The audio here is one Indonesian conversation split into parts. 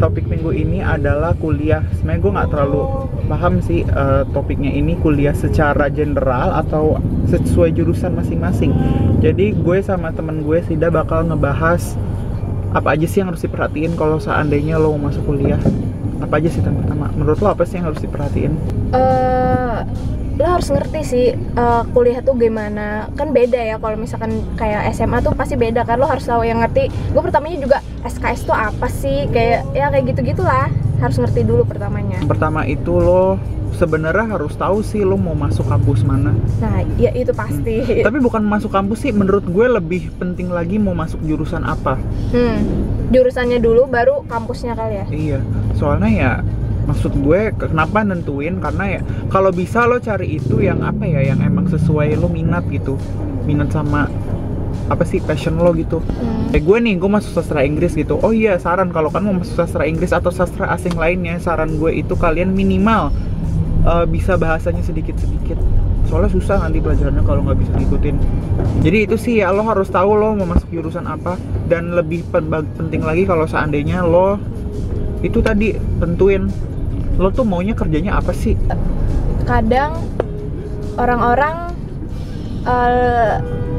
topik minggu ini adalah kuliah. Sebenarnya gue nggak terlalu paham sih topiknya ini kuliah secara general atau sesuai jurusan masing-masing. Jadi gue sama temen gue Sida bakal ngebahas apa aja sih yang harus diperhatiin kalau seandainya lo mau masuk kuliah. Apa aja sih pertama? Menurut lo apa sih yang harus diperhatiin? Lo harus ngerti sih kuliah tuh gimana. Kan beda ya kalau misalkan kayak SMA tuh pasti beda kan. Lo harus tahu yang ngerti. Gue pertamanya juga SKS tuh apa sih, kayak gitu-gitulah. Harus ngerti dulu pertamanya. Pertama itu lo sebenarnya harus tahu sih lo mau masuk kampus mana. Nah, ya itu pasti. Tapi bukan masuk kampus sih, menurut gue lebih penting lagi mau masuk jurusan apa. Jurusannya dulu baru kampusnya kali ya. Iya, soalnya ya maksud gue kenapa nentuin karena ya kalau bisa lo cari itu yang apa ya, yang emang sesuai lo minat gitu, minat sama apa sih passion lo gitu. Kayak gue nih, gue masuk sastra Inggris gitu. Oh iya, saran kalau kan mau masuk sastra Inggris atau sastra asing lainnya, saran gue itu kalian minimal bisa bahasanya sedikit-sedikit. Soalnya susah nanti pelajarannya kalau nggak bisa ngikutin. Jadi itu sih ya, lo harus tahu lo mau masuk jurusan apa. Dan lebih penting lagi kalau seandainya lo itu tadi tentuin lo tuh maunya kerjanya apa sih. Kadang orang-orang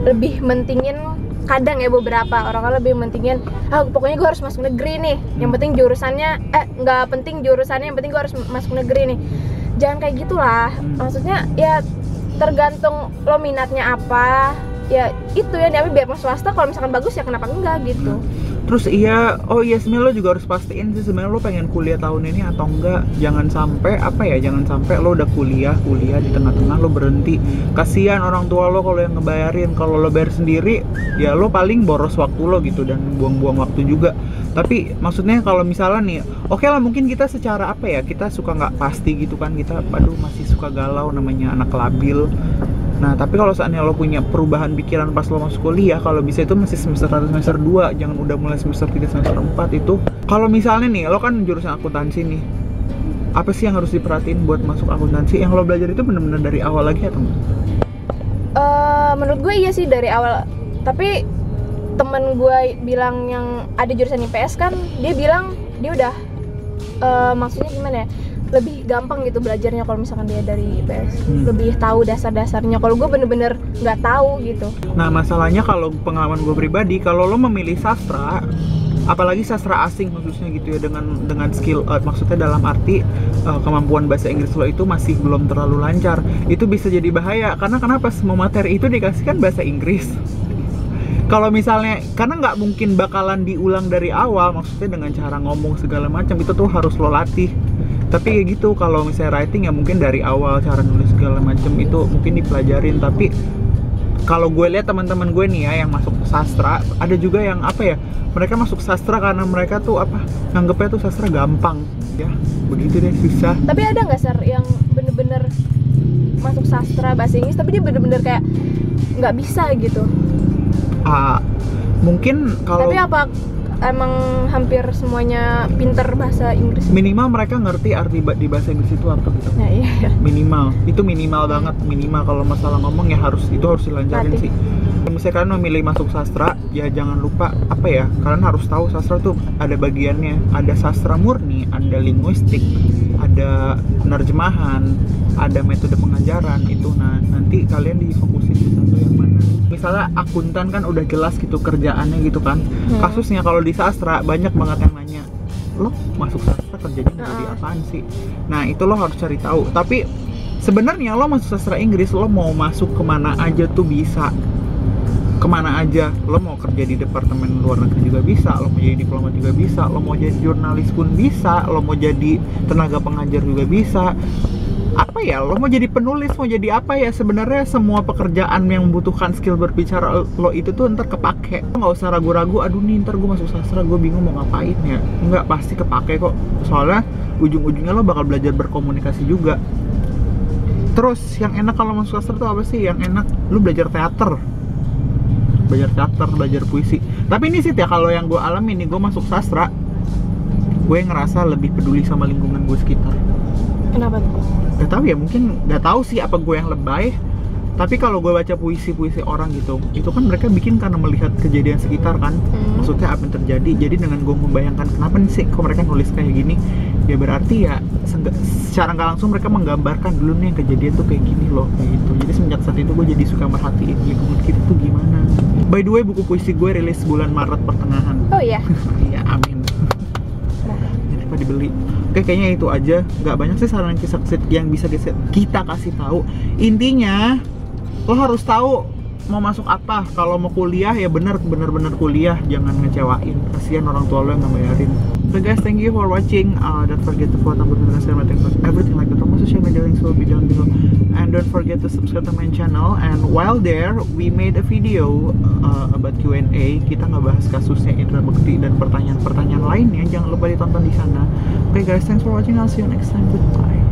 lebih mentingin, kadang ya beberapa orang lebih mentingin pokoknya gue harus masuk negeri nih, yang penting jurusannya nggak penting jurusannya, yang penting gue harus masuk negeri nih. Jangan kayak gitulah. Maksudnya ya tergantung lo minatnya apa, ya itu ya diambil. Biar masuk swasta kalau misalkan bagus ya kenapa enggak gitu. Terus sebenarnya lo juga harus pastiin sih sebenarnya lo pengen kuliah tahun ini atau enggak. Jangan sampai jangan sampai lo udah kuliah di tengah-tengah lo berhenti. Kasihan orang tua lo kalau yang ngebayarin. Kalau lo bayar sendiri ya lo paling boros waktu lo gitu dan buang-buang waktu juga. Tapi maksudnya kalau misalnya nih, oke lah mungkin kita secara kita suka nggak pasti gitu kan, kita masih suka galau, namanya anak labil. Nah, tapi kalau seandainya lo punya perubahan pikiran pas lo masuk kuliah, kalau bisa itu masih semester 1, semester 2, jangan udah mulai semester 3, semester 4 itu. Kalau misalnya nih, lo kan jurusan akuntansi nih, apa sih yang harus diperhatiin buat masuk akuntansi? Yang lo belajar itu bener-bener dari awal lagi atau enggak? Menurut gue iya sih dari awal. Tapi temen gue bilang yang ada jurusan IPS kan, dia bilang dia udah maksudnya gimana ya, lebih gampang gitu belajarnya kalau misalkan dia dari IPS. Lebih tahu dasar-dasarnya. Kalau gue bener-bener nggak tahu gitu. Nah, masalahnya kalau pengalaman gue pribadi, kalau lo memilih sastra, apalagi sastra asing khususnya gitu ya, dengan skill maksudnya dalam arti kemampuan bahasa Inggris lo itu masih belum terlalu lancar, itu bisa jadi bahaya. Karena kenapa? Semua materi itu dikasihkan bahasa Inggris. Kalau misalnya, karena nggak mungkin bakalan diulang dari awal, maksudnya dengan cara ngomong segala macam itu tuh harus lo latih. Tapi kayak gitu, kalau misalnya writing ya mungkin dari awal cara nulis segala macam itu mungkin dipelajarin. Tapi kalau gue lihat teman-teman gue nih ya yang masuk sastra, ada juga yang mereka masuk sastra karena mereka tuh nganggepnya tuh sastra gampang ya, begitu deh, susah. Tapi ada nggak yang bener-bener masuk sastra bahasa Inggris tapi dia bener-bener kayak nggak bisa gitu? Mungkin kalau tapi apa emang hampir semuanya pinter bahasa Inggris? Minimal mereka ngerti arti di bahasa Inggris itu apa gitu. Nah, iya. Minimal banget. Minimal kalau masalah ngomong ya harus dilancarin sih. Misalnya kalian memilih masuk sastra, ya jangan lupa kalian harus tahu sastra tuh ada bagiannya. Ada sastra murni, ada linguistik, ada penerjemahan, ada metode pengajaran itu. Nah, nanti kalian difokusin di satu yang mana. Misalnya akuntan kan udah jelas gitu kerjaannya gitu kan. Kasusnya kalau di sastra banyak banget yang nanya, lo masuk sastra kerjanya jadi apaan sih? Nah, itu lo harus cari tahu. Tapi sebenarnya lo masuk sastra Inggris, lo mau masuk kemana aja tuh bisa. Kemana aja, lo mau kerja di departemen luar negeri juga bisa, lo mau jadi diplomat juga bisa, lo mau jadi jurnalis pun bisa, lo mau jadi tenaga pengajar juga bisa. Lo mau jadi penulis, mau jadi sebenarnya semua pekerjaan yang membutuhkan skill berbicara lo itu tuh ntar kepake. Lo nggak usah ragu-ragu, aduh nih ntar gue masuk sastra gue bingung mau ngapain ya. Nggak, pasti kepake kok, soalnya ujung-ujungnya lo bakal belajar berkomunikasi juga. Terus yang enak kalau masuk sastra tuh apa sih? Yang enak lo belajar teater, belajar puisi. Tapi ini sih ya, kalau yang gue alami nih, gue masuk sastra, gue ngerasa lebih peduli sama lingkungan gue sekitar. Kenapa tuh? Gak tahu ya, mungkin gak tahu sih apa gue yang lebay. Tapi kalau gue baca puisi-puisi orang gitu, itu kan mereka bikin karena melihat kejadian sekitar kan. Maksudnya apa yang terjadi. Jadi dengan gue membayangkan kenapa nih sih kok mereka nulis kayak gini, ya berarti ya secara nggak langsung mereka menggambarkan dulu nih yang kejadian tuh kayak gini loh, kayak gitu. Jadi semenjak saat itu gue jadi suka merhatiin lingkungan kita tuh gimana. By the way, buku puisi gue rilis bulan Maret pertengahan. Oh iya. Iya, amin. Jadi apa dibeli. Oke, kayaknya itu aja. Nggak banyak sih saran kisah yang bisa kita kasih tahu. Intinya lo harus tahu mau masuk apa. Kalau mau kuliah ya bener kuliah, jangan ngecewain. Kasihan orang tua lo yang ngebayarin. So guys, thank you for watching. Don't forget to follow number everything like that. All social media links will be down below. And don't forget to subscribe to my channel. And while there, we made a video about Q&A. Kita ngebahas kasusnya Indra Bekti dan pertanyaan-pertanyaan lainnya. Jangan lupa ditonton di sana. Okay guys, thanks for watching. I'll see you next time. Goodbye.